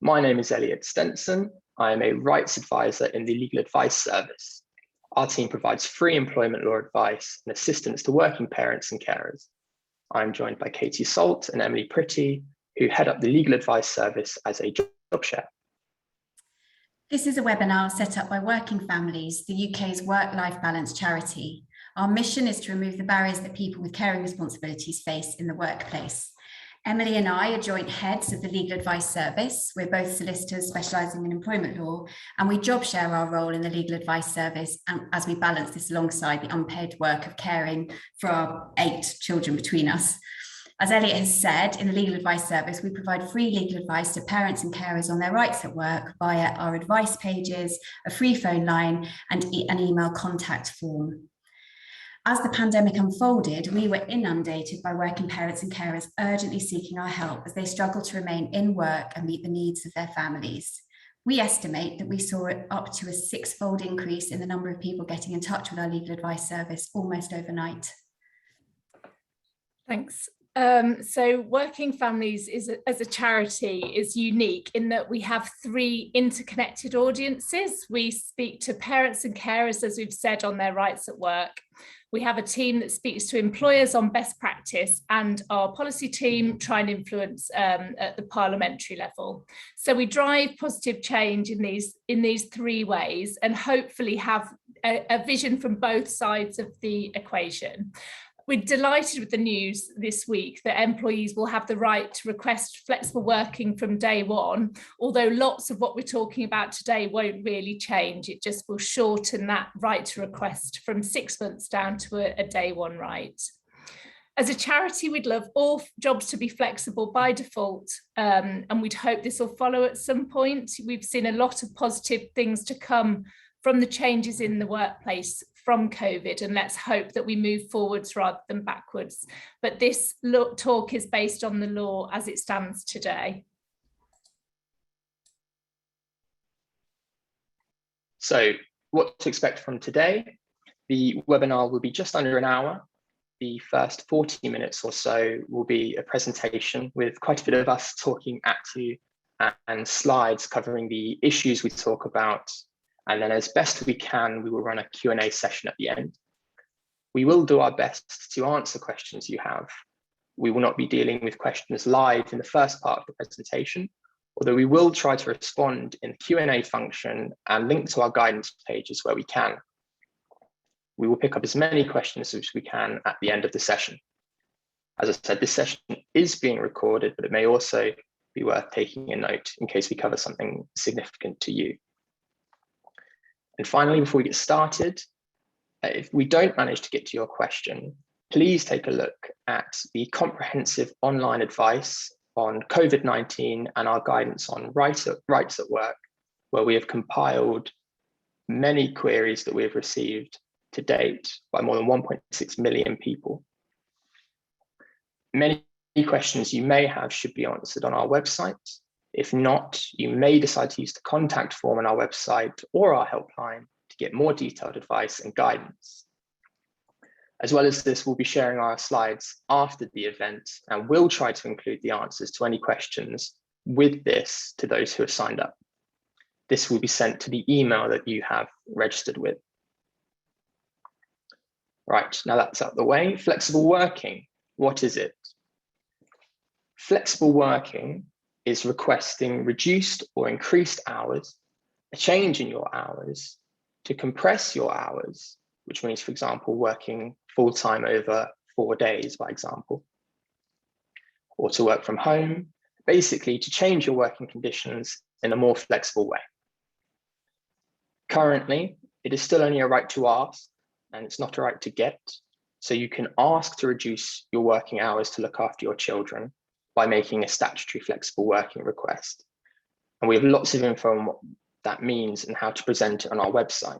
My name is Elliot Stenson. I am a rights advisor in the Legal Advice Service. Our team provides free employment law advice and assistance to working parents and carers. I'm joined by Katie Salt and Emily Pritty, who head up the Legal Advice Service as a job share. This is a webinar set up by Working Families, the UK's work-life balance charity. Our mission is to remove the barriers that people with caring responsibilities face in the workplace. Emily and I are joint heads of the Legal Advice Service. We're both solicitors specialising in employment law, and we job share our role in the Legal Advice Service as we balance this alongside the unpaid work of caring for our 8 children between us. As Elliot has said, in the Legal Advice Service, we provide free legal advice to parents and carers on their rights at work via our advice pages, a free phone line, and an email contact form. As the pandemic unfolded, we were inundated by working parents and carers urgently seeking our help as they struggle to remain in work and meet the needs of their families. We estimate that we saw up to a 6-fold increase in the number of people getting in touch with our Legal Advice Service almost overnight. Thanks. So Working Families as a charity is unique in that we have 3 interconnected audiences. We speak to parents and carers, as we've said, on their rights at work. We have a team that speaks to employers on best practice, and our policy team try and influence at the parliamentary level. So we drive positive change in these 3 ways and hopefully have a vision from both sides of the equation. We're delighted with the news this week that employees will have the right to request flexible working from day one, although lots of what we're talking about today won't really change. It just will shorten that right to request from 6 months down to a day one right. As a charity, we'd love all jobs to be flexible by default, and we'd hope this will follow at some point. We've seen a lot of positive things to come from the changes in the workplace from COVID, and let's hope that we move forwards rather than backwards. But this talk is based on the law as it stands today. So what to expect from today? The webinar will be just under an hour. The first 40 minutes or so will be a presentation with quite a bit of us talking at you and slides covering the issues we talk about. And then as best we can, we will run a Q&A session at the end. We will do our best to answer questions you have. We will not be dealing with questions live in the first part of the presentation, although we will try to respond in the Q&A function and link to our guidance pages where we can. We will pick up as many questions as we can at the end of the session. As I said, this session is being recorded, but it may also be worth taking a note in case we cover something significant to you. And finally, before we get started, if we don't manage to get to your question, please take a look at the comprehensive online advice on COVID-19 and our guidance on rights at work, where we have compiled many queries that we have received to date by more than 1.6 million people. Many questions you may have should be answered on our website. If not, you may decide to use the contact form on our website or our helpline to get more detailed advice and guidance. As well as this, we'll be sharing our slides after the event, and we'll try to include the answers to any questions with this to those who have signed up. This will be sent to the email that you have registered with. Right, now that's out of the way. Flexible working, what is it? Flexible working is requesting reduced or increased hours, a change in your hours, to compress your hours, which means, for example, working full-time over 4 days, by example, or to work from home, basically to change your working conditions in a more flexible way. Currently, it is still only a right to ask, and it's not a right to get, so you can ask to reduce your working hours to look after your children by making a statutory flexible working request. And we have lots of info on what that means and how to present it on our website.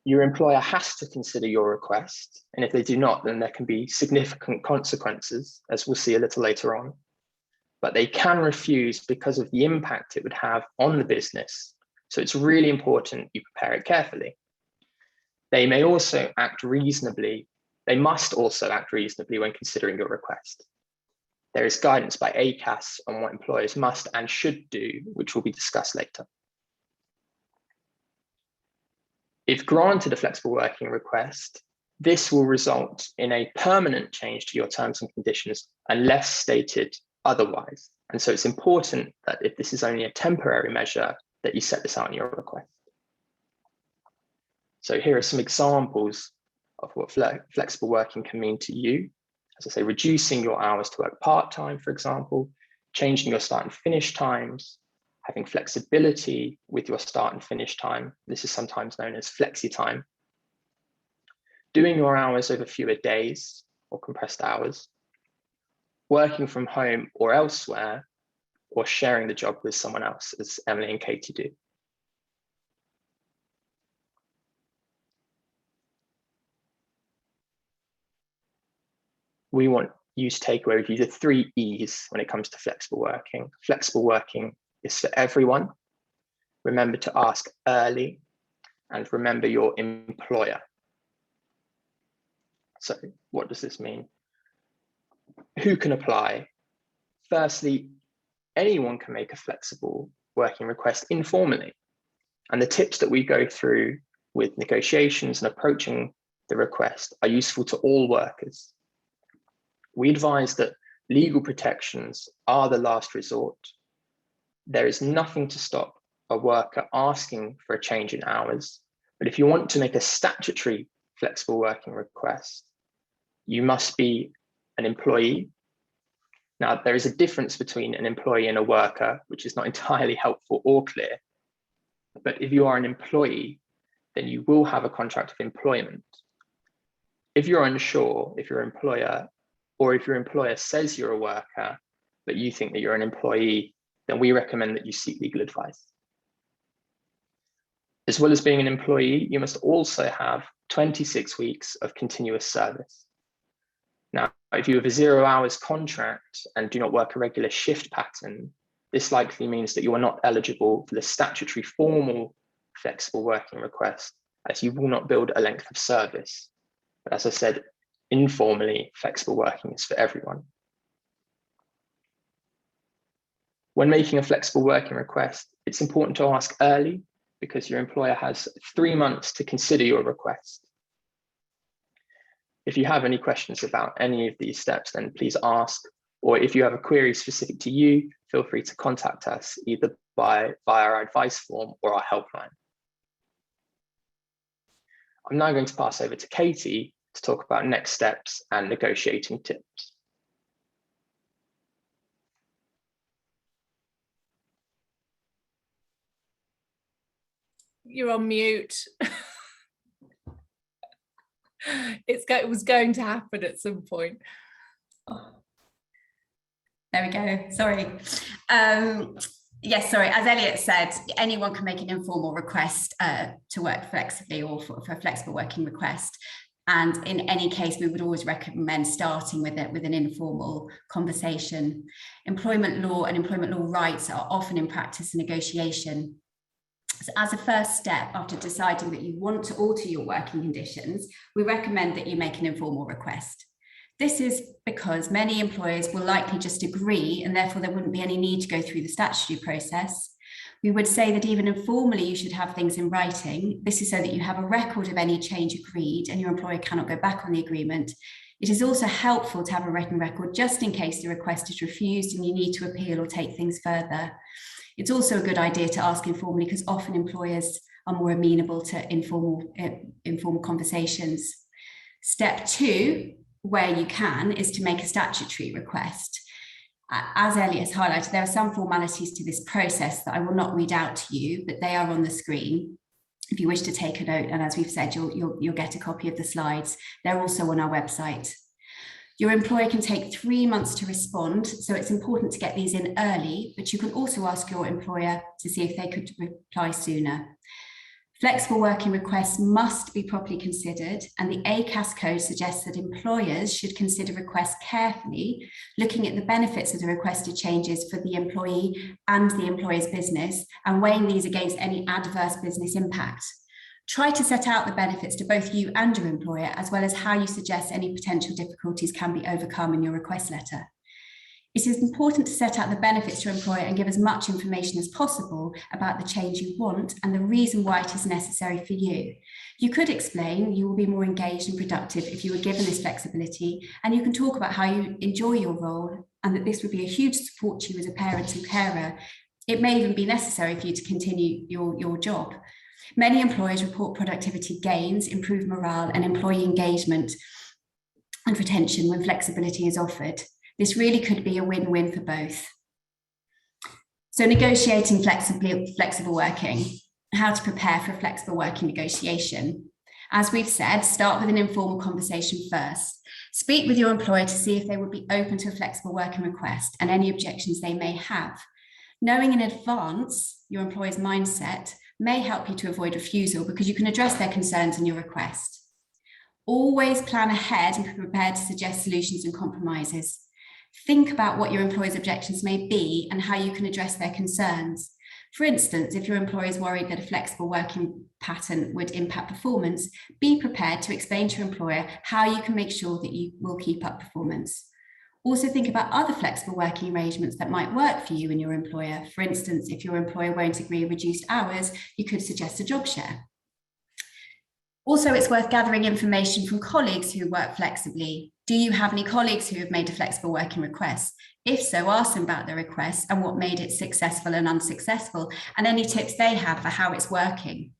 Your employer has to consider your request, and if they do not, then there can be significant consequences, as we'll see a little later on. But they can refuse because of the impact it would have on the business, so it's really important you prepare it carefully. They may also act reasonably. They must also act reasonably when considering your request. There is guidance by ACAS on what employers must and should do, which will be discussed later. If granted a flexible working request, this will result in a permanent change to your terms and conditions unless stated otherwise. And so it's important that if this is only a temporary measure, that you set this out in your request. So here are some examples of what flexible working can mean to you. As I say, reducing your hours to work part-time, for example, changing your start and finish times, having flexibility with your start and finish time. This is sometimes known as flexi time. Doing your hours over fewer days or compressed hours, working from home or elsewhere, or sharing the job with someone else, as Emily and Katie do. We want you to take away with you the 3 E's when it comes to flexible working. Flexible working is for everyone. Remember to ask early, and remember your employer. So what does this mean? Who can apply? Firstly, anyone can make a flexible working request informally. And the tips that we go through with negotiations and approaching the request are useful to all workers. We advise that legal protections are the last resort. There is nothing to stop a worker asking for a change in hours, but if you want to make a statutory flexible working request, you must be an employee. Now, there is a difference between an employee and a worker, which is not entirely helpful or clear. But if you are an employee, then you will have a contract of employment. If you're unsure, if your employer says you're a worker, but you think that you're an employee, then we recommend that you seek legal advice. As well as being an employee, you must also have 26 weeks of continuous service. Now, if you have a 0 hours contract and do not work a regular shift pattern, this likely means that you are not eligible for the statutory formal flexible working request, as you will not build a length of service. But as I said, informally, flexible working is for everyone. When making a flexible working request, it's important to ask early because your employer has 3 months to consider your request. If you have any questions about any of these steps, then please ask, or if you have a query specific to you, feel free to contact us either via our advice form or our helpline. I'm now going to pass over to Katie to talk about next steps and negotiating tips. You're on mute. It was going to happen at some point. There we go. Sorry. Yes, sorry. As Elliot said, anyone can make an informal request to work flexibly or for a flexible working request. And in any case, we would always recommend starting with it with an informal conversation. Employment law and employment law rights are often in practice a negotiation. So as a first step, after deciding that you want to alter your working conditions, we recommend that you make an informal request. This is because many employers will likely just agree, and therefore there wouldn't be any need to go through the statutory process. We would say that even informally, you should have things in writing. This is so that you have a record of any change agreed and your employer cannot go back on the agreement. It is also helpful to have a written record just in case the request is refused and you need to appeal or take things further. It's also a good idea to ask informally because often employers are more amenable to informal conversations. Step 2, where you can, is to make a statutory request. As Elliot has highlighted, there are some formalities to this process that I will not read out to you, but they are on the screen if you wish to take a note. And as we've said, you'll get a copy of the slides. They're also on our website. Your employer can take 3 months to respond, so it's important to get these in early, but you can also ask your employer to see if they could reply sooner. Flexible working requests must be properly considered, and the ACAS code suggests that employers should consider requests carefully, looking at the benefits of the requested changes for the employee and the employer's business, and weighing these against any adverse business impact. Try to set out the benefits to both you and your employer, as well as how you suggest any potential difficulties can be overcome in your request letter. It is important to set out the benefits to your employer and give as much information as possible about the change you want and the reason why it is necessary for you. You could explain you will be more engaged and productive if you were given this flexibility, and you can talk about how you enjoy your role and that this would be a huge support to you as a parent and carer. It may even be necessary for you to continue your job. Many employers report productivity gains, improved morale, and employee engagement and retention when flexibility is offered. This really could be a win-win for both. So negotiating flexible working, how to prepare for a flexible working negotiation. As we've said, start with an informal conversation first. Speak with your employer to see if they would be open to a flexible working request and any objections they may have. Knowing in advance your employer's mindset may help you to avoid refusal because you can address their concerns in your request. Always plan ahead and be prepared to suggest solutions and compromises. Think about what your employer's objections may be and how you can address their concerns. For instance, if your employer is worried that a flexible working pattern would impact performance, be prepared to explain to your employer how you can make sure that you will keep up performance. Also think about other flexible working arrangements that might work for you and your employer. For instance, if your employer won't agree reduced hours, you could suggest a job share. Also, it's worth gathering information from colleagues who work flexibly. Do you have any colleagues who have made a flexible working request? If so, ask them about their request and what made it successful and unsuccessful, and any tips they have for how it's working.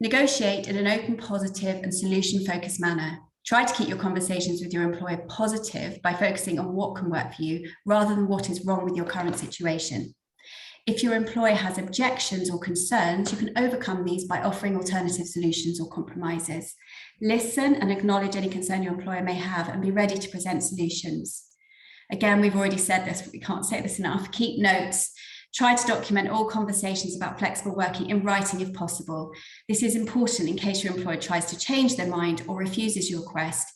Negotiate in an open, positive, and solution-focused manner. Try to keep your conversations with your employer positive by focusing on what can work for you rather than what is wrong with your current situation. If your employer has objections or concerns, you can overcome these by offering alternative solutions or compromises. Listen and acknowledge any concern your employer may have and be ready to present solutions. Again, we've already said this, but we can't say this enough. Keep notes. Try to document all conversations about flexible working in writing if possible. This is important in case your employer tries to change their mind or refuses your request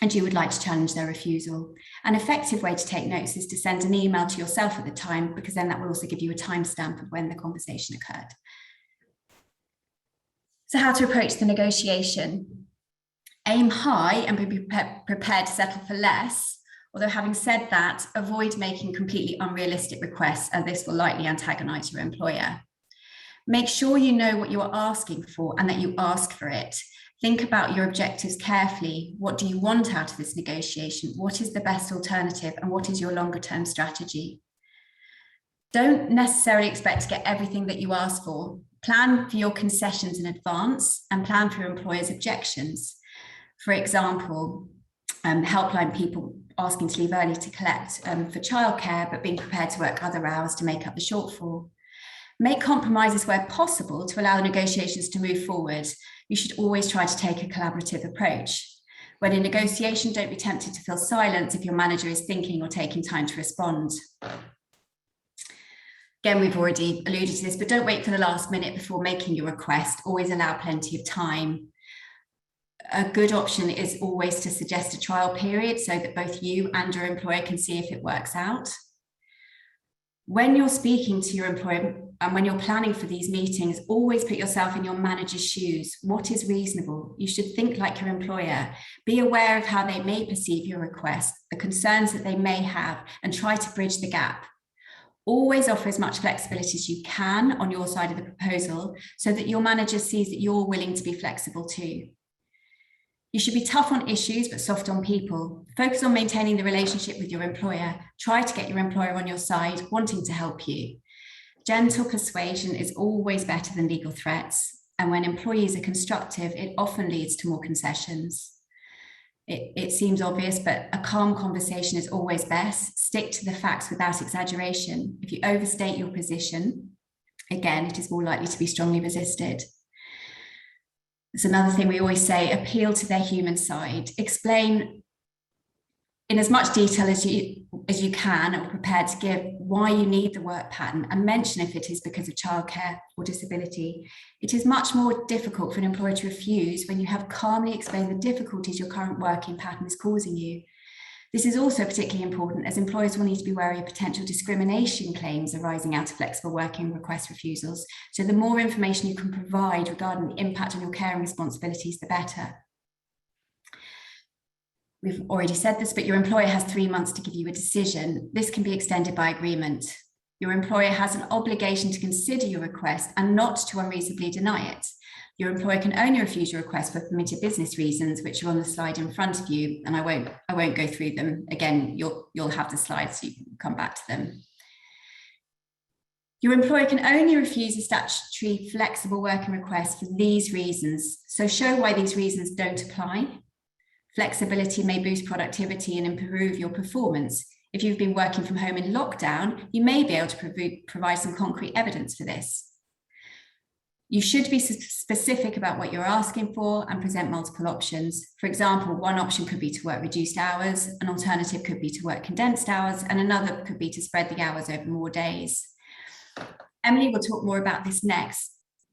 and you would like to challenge their refusal. An effective way to take notes is to send an email to yourself at the time, because then that will also give you a timestamp of when the conversation occurred. So how to approach the negotiation? Aim high and be prepared to settle for less. Although having said that, avoid making completely unrealistic requests, as this will likely antagonize your employer. Make sure you know what you are asking for and that you ask for it. Think about your objectives carefully. What do you want out of this negotiation? What is the best alternative? And what is your longer term strategy? Don't necessarily expect to get everything that you ask for. Plan for your concessions in advance and plan for your employer's objections. For example, helpline people asking to leave early to collect for childcare, but being prepared to work other hours to make up the shortfall. Make compromises where possible to allow the negotiations to move forward. You should always try to take a collaborative approach. When in negotiation, don't be tempted to fill silence if your manager is thinking or taking time to respond. Again, we've already alluded to this, but don't wait for the last minute before making your request. Always allow plenty of time. A good option is always to suggest a trial period so that both you and your employer can see if it works out. When you're speaking to your employer and when you're planning for these meetings, always put yourself in your manager's shoes. What is reasonable? You should think like your employer. Be aware of how they may perceive your request, the concerns that they may have, and try to bridge the gap. Always offer as much flexibility as you can on your side of the proposal so that your manager sees that you're willing to be flexible too. You should be tough on issues, but soft on people. Focus on maintaining the relationship with your employer. Try to get your employer on your side, wanting to help you. Gentle persuasion is always better than legal threats. And when employees are constructive, it often leads to more concessions. It seems obvious, but a calm conversation is always best. Stick to the facts without exaggeration. If you overstate your position, again, it is more likely to be strongly resisted. It's another thing we always say, appeal to their human side. Explain in as much detail as you can or prepared to give why you need the work pattern, and mention if it is because of childcare or disability. It is much more difficult for an employer to refuse when you have calmly explained the difficulties your current working pattern is causing you. This is also particularly important as employers will need to be wary of potential discrimination claims arising out of flexible working request refusals. So the more information you can provide regarding the impact on your caring responsibilities, the better. We've already said this, but your employer has 3 months to give you a decision. This can be extended by agreement. Your employer has an obligation to consider your request and not to unreasonably deny it. Your employer can only refuse your request for permitted business reasons, which are on the slide in front of you, and I won't go through them. Again, you'll have the slides, so you can come back to them. Your employer can only refuse a statutory flexible working request for these reasons. So show why these reasons don't apply. Flexibility may boost productivity and improve your performance. If you've been working from home in lockdown, you may be able to provide some concrete evidence for this. You should be specific about what you're asking for and present multiple options. For example, one option could be to work reduced hours, an alternative could be to work condensed hours, and another could be to spread the hours over more days. Emily will talk more about this next,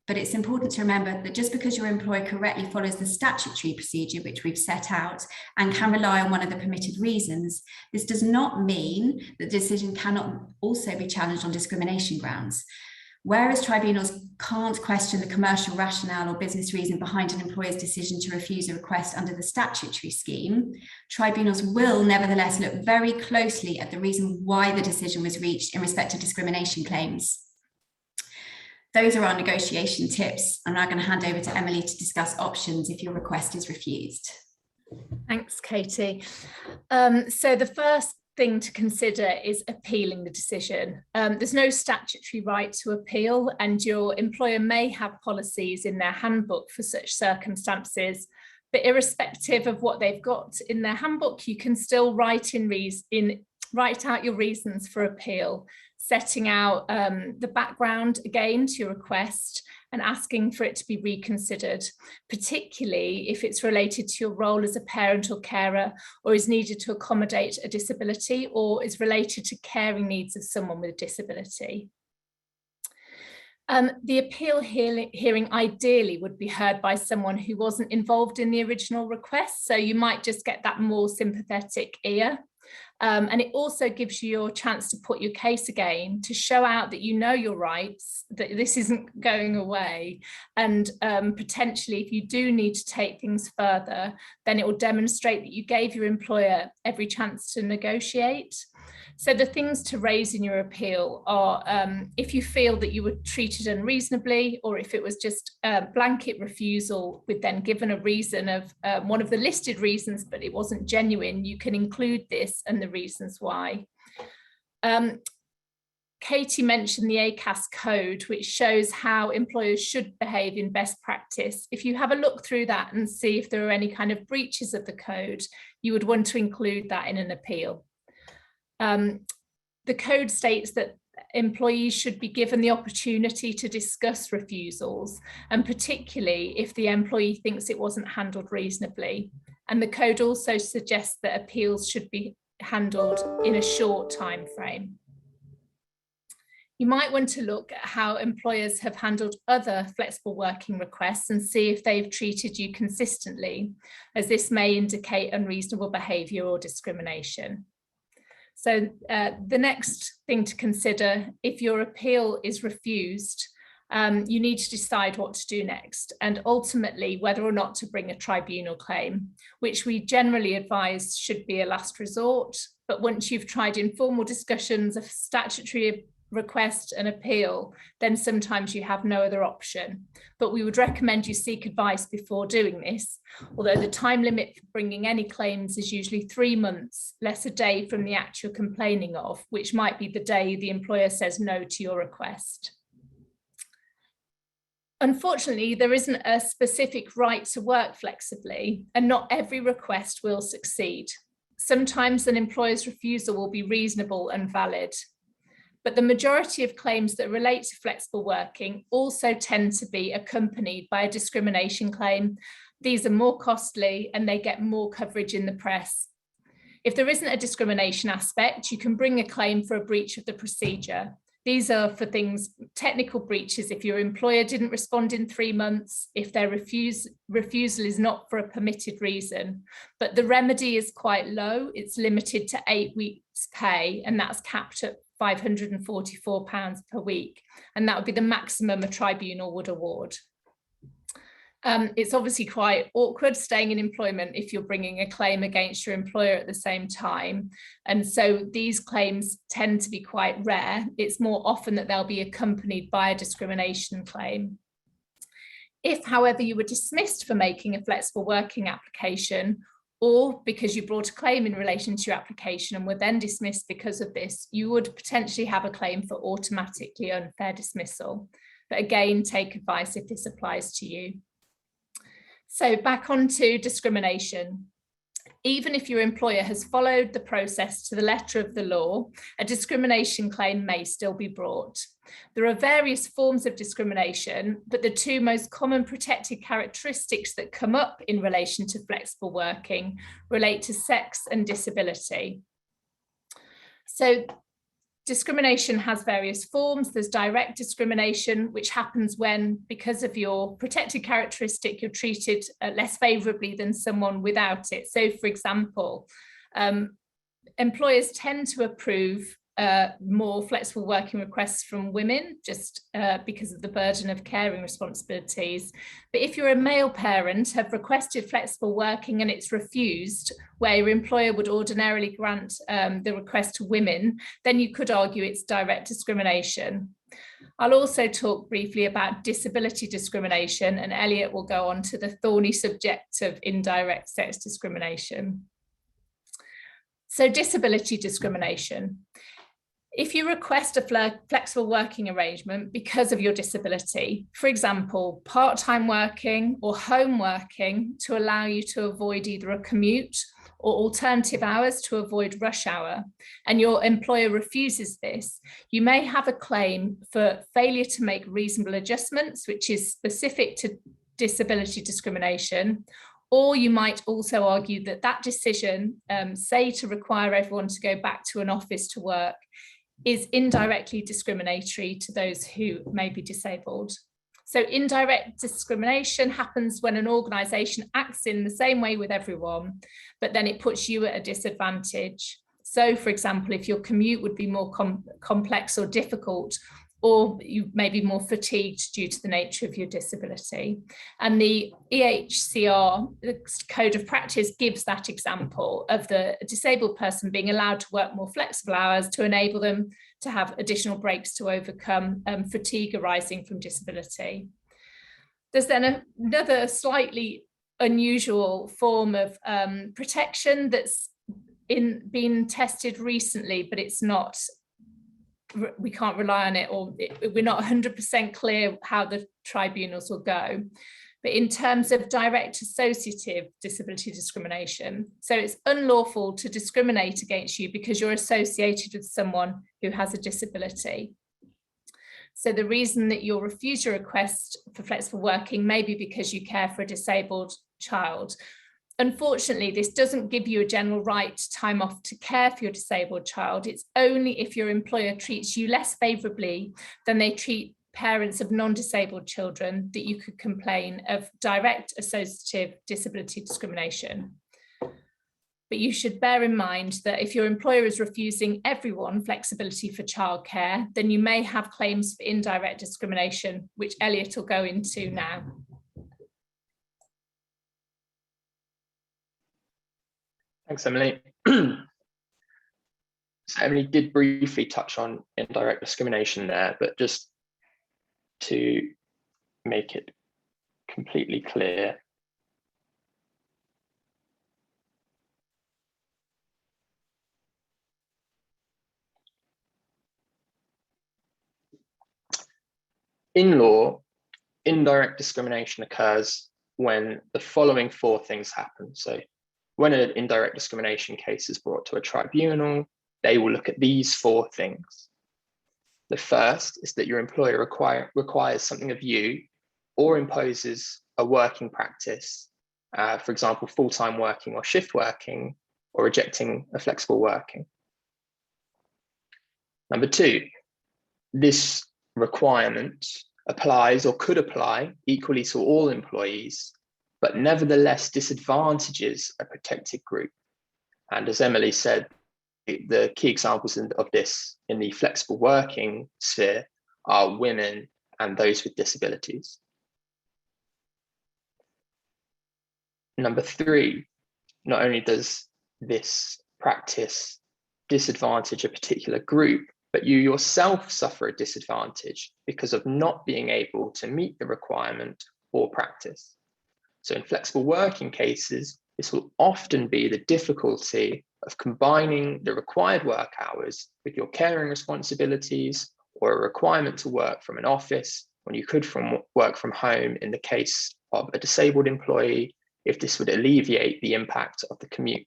but it's important to remember that just because your employer correctly follows the statutory procedure which we've set out and can rely on one of the permitted reasons, this does not mean that the decision cannot also be challenged on discrimination grounds. Whereas tribunals can't question the commercial rationale or business reason behind an employer's decision to refuse a request under the statutory scheme, tribunals will nevertheless look very closely at the reason why the decision was reached in respect of discrimination claims. Those are our negotiation tips. I'm now going to hand over to Emily to discuss options if your request is refused. Thanks, Katie. So the first thing to consider is appealing the decision. There's no statutory right to appeal, and your employer may have policies in their handbook for such circumstances, but irrespective of what they've got in their handbook, you can still write out your reasons for appeal, setting out the background again to your request and asking for it to be reconsidered, particularly if it's related to your role as a parent or carer, or is needed to accommodate a disability, or is related to caring needs of someone with a disability. The appeal hearing ideally would be heard by someone who wasn't involved in the original request, so you might just get that more sympathetic ear. And it also gives you your chance to put your case again, to show out that you know your rights, that this isn't going away. And potentially, if you do need to take things further, then it will demonstrate that you gave your employer every chance to negotiate. So the things to raise in your appeal are if you feel that you were treated unreasonably, or if it was just a blanket refusal with then given a reason of one of the listed reasons, but it wasn't genuine, you can include this and the reasons why. Katie mentioned the ACAS code, which shows how employers should behave in best practice. If you have a look through that and see if there are any kind of breaches of the code, you would want to include that in an appeal. The code states that employees should be given the opportunity to discuss refusals, and particularly if the employee thinks it wasn't handled reasonably. And the code also suggests that appeals should be handled in a short time frame. You might want to look at how employers have handled other flexible working requests and see if they've treated you consistently, as this may indicate unreasonable behaviour or discrimination. So the next thing to consider, if your appeal is refused, you need to decide what to do next, and ultimately whether or not to bring a tribunal claim, which we generally advise should be a last resort. But once you've tried informal discussions of statutory request and appeal, then sometimes you have no other option. But we would recommend you seek advice before doing this, although the time limit for bringing any claims is usually 3 months, less a day from the actual complaining of, which might be the day the employer says no to your request. Unfortunately, there isn't a specific right to work flexibly, and not every request will succeed. Sometimes an employer's refusal will be reasonable and valid, but the majority of claims that relate to flexible working also tend to be accompanied by a discrimination claim. These are more costly and they get more coverage in the press. If there isn't a discrimination aspect, you can bring a claim for a breach of the procedure. These are for things, technical breaches, if your employer didn't respond in 3 months, if their refusal is not for a permitted reason. But the remedy is quite low. It's limited to 8 weeks pay, and that's capped at £544 per week. And that would be the maximum a tribunal would award. It's obviously quite awkward staying in employment if you're bringing a claim against your employer at the same time. And so these claims tend to be quite rare. It's more often that they'll be accompanied by a discrimination claim. If, however, you were dismissed for making a flexible working application, or because you brought a claim in relation to your application and were then dismissed because of this, you would potentially have a claim for automatically unfair dismissal. But again, take advice if this applies to you. So back onto discrimination. Even if your employer has followed the process to the letter of the law, a discrimination claim may still be brought. There are various forms of discrimination, but the two most common protected characteristics that come up in relation to flexible working relate to sex and disability. So discrimination has various forms. There's direct discrimination, which happens when, because of your protected characteristic, you're treated less favourably than someone without it. So, for example, employers tend to approve more flexible working requests from women just because of the burden of caring responsibilities. But if you're a male parent, have requested flexible working and it's refused, where your employer would ordinarily grant the request to women, then you could argue it's direct discrimination. I'll also talk briefly about disability discrimination, and Elliot will go on to the thorny subject of indirect sex discrimination. So disability discrimination. If you request a flexible working arrangement because of your disability, for example, part-time working or home working to allow you to avoid either a commute or alternative hours to avoid rush hour, and your employer refuses this, you may have a claim for failure to make reasonable adjustments, which is specific to disability discrimination. Or you might also argue that that decision, say to require everyone to go back to an office to work, is indirectly discriminatory to those who may be disabled. So indirect discrimination happens when an organisation acts in the same way with everyone, but then it puts you at a disadvantage. So, for example, if your commute would be more complex or difficult, or you may be more fatigued due to the nature of your disability. And the EHCR, the Code of Practice, gives that example of the disabled person being allowed to work more flexible hours to enable them to have additional breaks to overcome fatigue arising from disability. There's then another slightly unusual form of protection that's been tested recently, but it's not, we can't rely on it, or we're not 100% clear how the tribunals will go. But in terms of direct associative disability discrimination, so it's unlawful to discriminate against you because you're associated with someone who has a disability. So the reason that you'll refuse your request for flexible working may be because you care for a disabled child. Unfortunately, this doesn't give you a general right to time off to care for your disabled child. It's only if your employer treats you less favourably than they treat parents of non-disabled children that you could complain of direct associative disability discrimination. But you should bear in mind that if your employer is refusing everyone flexibility for childcare, then you may have claims for indirect discrimination, which Elliot will go into now. Thanks, Emily. So Emily did briefly touch on indirect discrimination there, but just to make it completely clear, in law, indirect discrimination occurs when the following four things happen. So when an indirect discrimination case is brought to a tribunal, they will look at these four things. The first is that your employer requires something of you or imposes a working practice, for example, full-time working or shift working, or rejecting a flexible working. Number two, this requirement applies or could apply equally to all employees, but nevertheless disadvantages a protected group. And as Emily said, the key examples of this in the flexible working sphere are women and those with disabilities. Number three, not only does this practice disadvantage a particular group, but you yourself suffer a disadvantage because of not being able to meet the requirement or practice. So in flexible working cases, this will often be the difficulty of combining the required work hours with your caring responsibilities, or a requirement to work from an office when you could work from home in the case of a disabled employee, if this would alleviate the impact of the commute.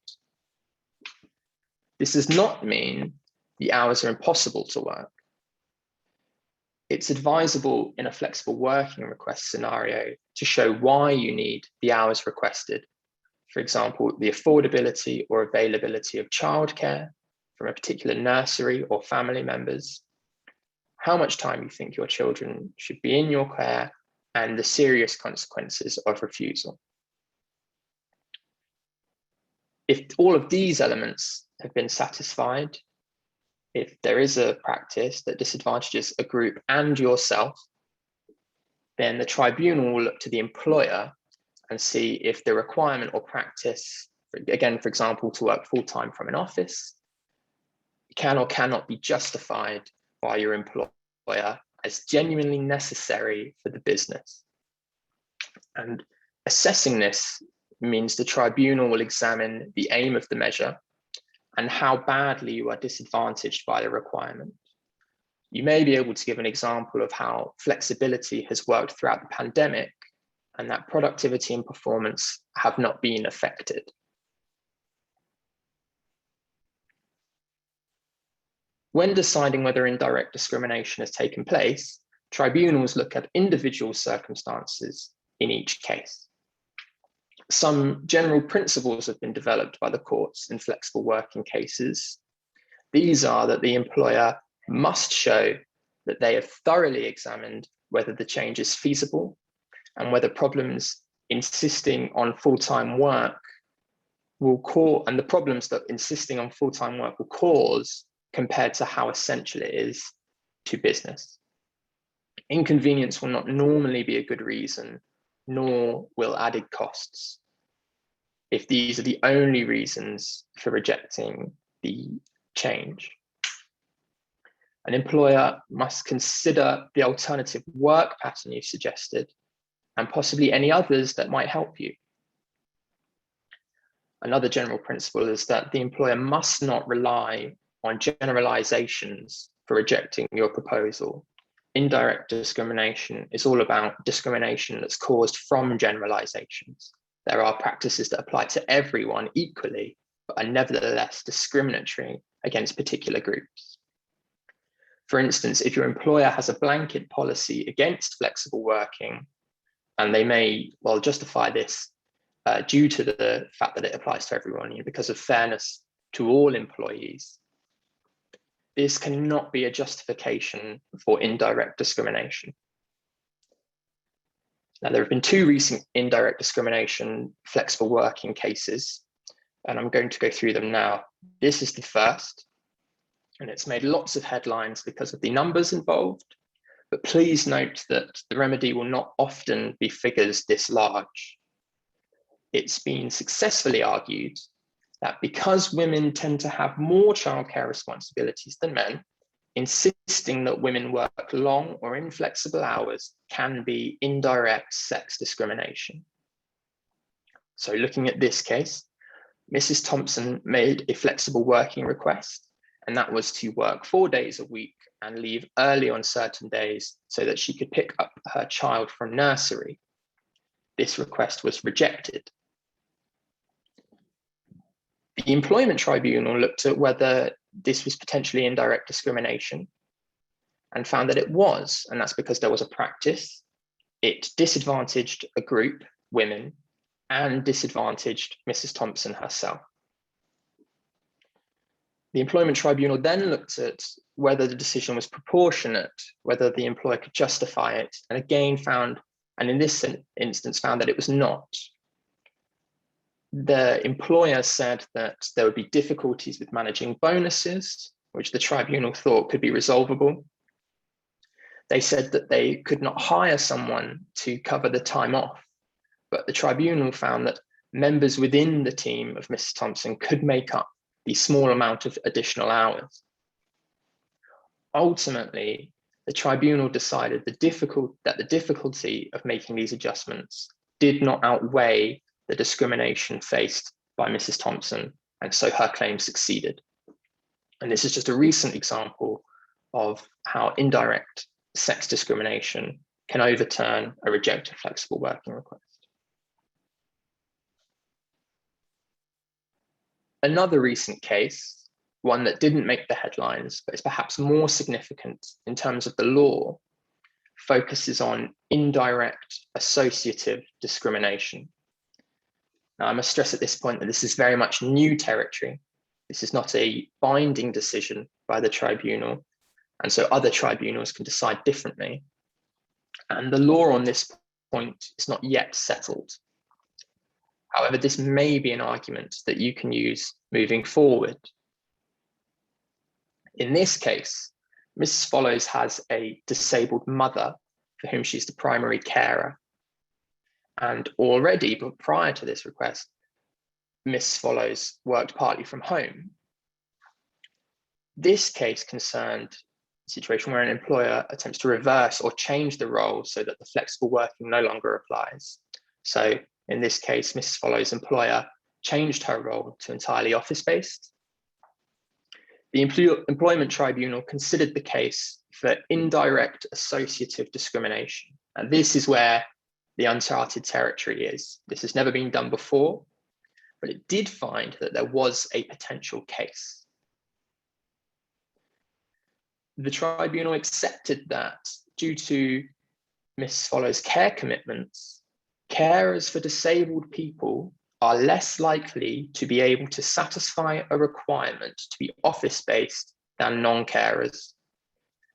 This does not mean the hours are impossible to work. It's advisable in a flexible working request scenario to show why you need the hours requested. For example, the affordability or availability of childcare from a particular nursery or family members, how much time you think your children should be in your care, and the serious consequences of refusal. If all of these elements have been satisfied, if there is a practice that disadvantages a group and yourself, then the tribunal will look to the employer and see if the requirement or practice, again, for example, to work full-time from an office, can or cannot be justified by your employer as genuinely necessary for the business. And assessing this means the tribunal will examine the aim of the measure and how badly you are disadvantaged by the requirement. You may be able to give an example of how flexibility has worked throughout the pandemic and that productivity and performance have not been affected. When deciding whether indirect discrimination has taken place, tribunals look at individual circumstances in each case. Some general principles have been developed by the courts in flexible working cases. These are that the employer must show that they have thoroughly examined whether the change is feasible and whether problems insisting on full-time work will cause, and the problems that insisting on full-time work will cause compared to how essential it is to business. Inconvenience will not normally be a good reason, nor will added costs, if these are the only reasons for rejecting the change. An employer must consider the alternative work pattern you suggested and possibly any others that might help you. Another general principle is that the employer must not rely on generalizations for rejecting your proposal. Indirect discrimination is all about discrimination that's caused from generalizations. There are practices that apply to everyone equally, but are nevertheless discriminatory against particular groups. For instance, if your employer has a blanket policy against flexible working, and they may well justify this due to the fact that it applies to everyone, because of fairness to all employees, this cannot be a justification for indirect discrimination. Now, there have been two recent indirect discrimination flexible working cases, and I'm going to go through them now. This is the first, and it's made lots of headlines because of the numbers involved, but please note that the remedy will not often be figures this large. It's been successfully argued that because women tend to have more childcare responsibilities than men, insisting that women work long or inflexible hours can be indirect sex discrimination. So looking at this case, Mrs. Thompson made a flexible working request, and that was to work 4 days a week and leave early on certain days so that she could pick up her child from nursery. This request was rejected. The employment tribunal looked at whether this was potentially indirect discrimination and found that it was, and that's because there was a practice. It disadvantaged a group, women, and disadvantaged Mrs. Thompson herself. The employment tribunal then looked at whether the decision was proportionate, whether the employer could justify it, and again found, and in this instance found that it was not. The employer said that there would be difficulties with managing bonuses, which the tribunal thought could be resolvable. They said that they could not hire someone to cover the time off, but the tribunal found that members within the team of Mrs. Thompson could make up the small amount of additional hours. Ultimately, the tribunal decided that the difficulty of making these adjustments did not outweigh the discrimination faced by Mrs. Thompson, and so her claim succeeded. And this is just a recent example of how indirect sex discrimination can overturn a rejected flexible working request. Another recent case, one that didn't make the headlines, but is perhaps more significant in terms of the law, focuses on indirect associative discrimination. Now, I must stress at this point that this is very much new territory. This is not a binding decision by the tribunal, and so other tribunals can decide differently. And the law on this point is not yet settled. However, this may be an argument that you can use moving forward. In this case, Mrs. Follows has a disabled mother for whom she's the primary carer. And already, but prior to this request, Mrs. Follows worked partly from home. This case concerned a situation where an employer attempts to reverse or change the role so that the flexible working no longer applies. So in this case, Mrs. Follows' employer changed her role to entirely office-based. The Employment Tribunal considered the case for indirect associative discrimination. And this is where the uncharted territory is. This has never been done before, but it did find that there was a potential case. The tribunal accepted that due to Mrs. Follows' care commitments, carers for disabled people are less likely to be able to satisfy a requirement to be office-based than non-carers.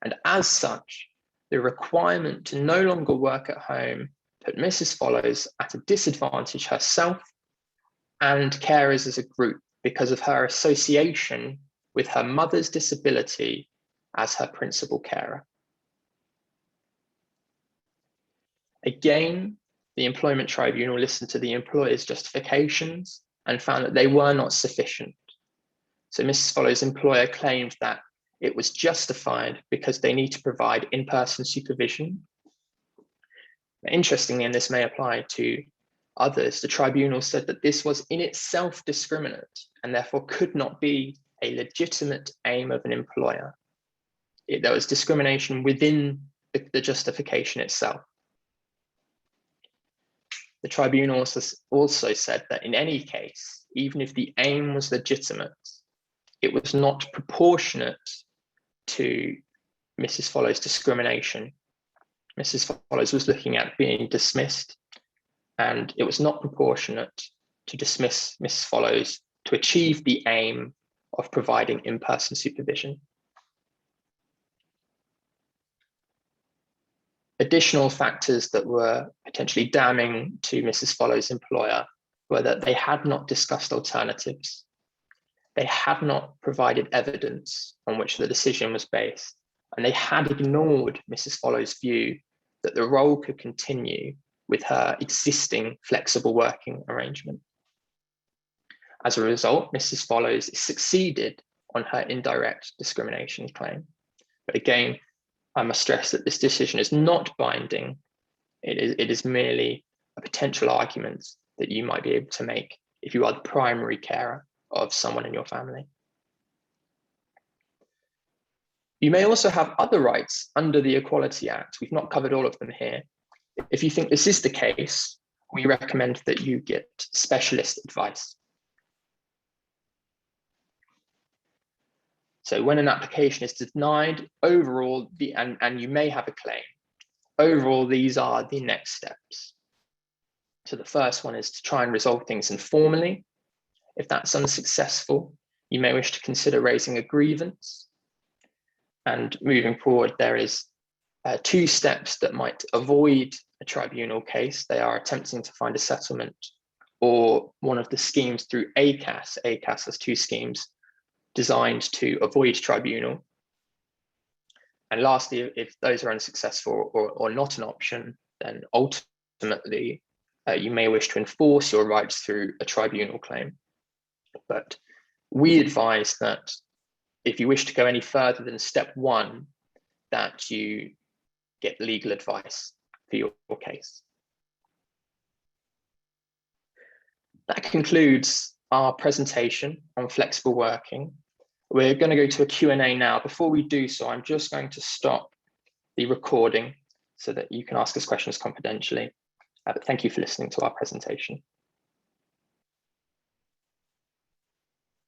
And as such, the requirement to no longer work at home put Mrs. Follows at a disadvantage herself and carers as a group because of her association with her mother's disability as her principal carer. Again, the Employment Tribunal listened to the employer's justifications and found that they were not sufficient. So Mrs. Follows' employer claimed that it was justified because they need to provide in-person supervision. Interestingly, and this may apply to others, the tribunal said that this was in itself discriminate and therefore could not be a legitimate aim of an employer. There was discrimination within the justification itself. The tribunal also said that in any case, even if the aim was legitimate, it was not proportionate to Mrs. Follows' discrimination. Mrs. Follows was looking at being dismissed, and it was not proportionate to dismiss Mrs. Follows to achieve the aim of providing in-person supervision. Additional factors that were potentially damning to Mrs. Follows' employer were that they had not discussed alternatives. They had not provided evidence on which the decision was based, and they had ignored Mrs. Follows' view that the role could continue with her existing flexible working arrangement. As a result, Mrs. Follows succeeded on her indirect discrimination claim. But again, I must stress that this decision is not binding. It is merely a potential argument that you might be able to make if you are the primary carer of someone in your family. You may also have other rights under the Equality Act. We've not covered all of them here. If you think this is the case, we recommend that you get specialist advice. So when an application is denied, overall, and you may have a claim, overall, these are the next steps. So the first one is to try and resolve things informally. If that's unsuccessful, you may wish to consider raising a grievance. And moving forward, there is 2 steps that might avoid a tribunal case. They are attempting to find a settlement or one of the schemes through ACAS. ACAS has 2 schemes designed to avoid tribunal. And lastly, if those are unsuccessful or not an option, then ultimately you may wish to enforce your rights through a tribunal claim. But we advise that if you wish to go any further than step 1, that you get legal advice for your case. That concludes our presentation on flexible working. We're going to go to a Q&A now. Before we do so, I'm just going to stop the recording so that you can ask us questions confidentially. But thank you for listening to our presentation.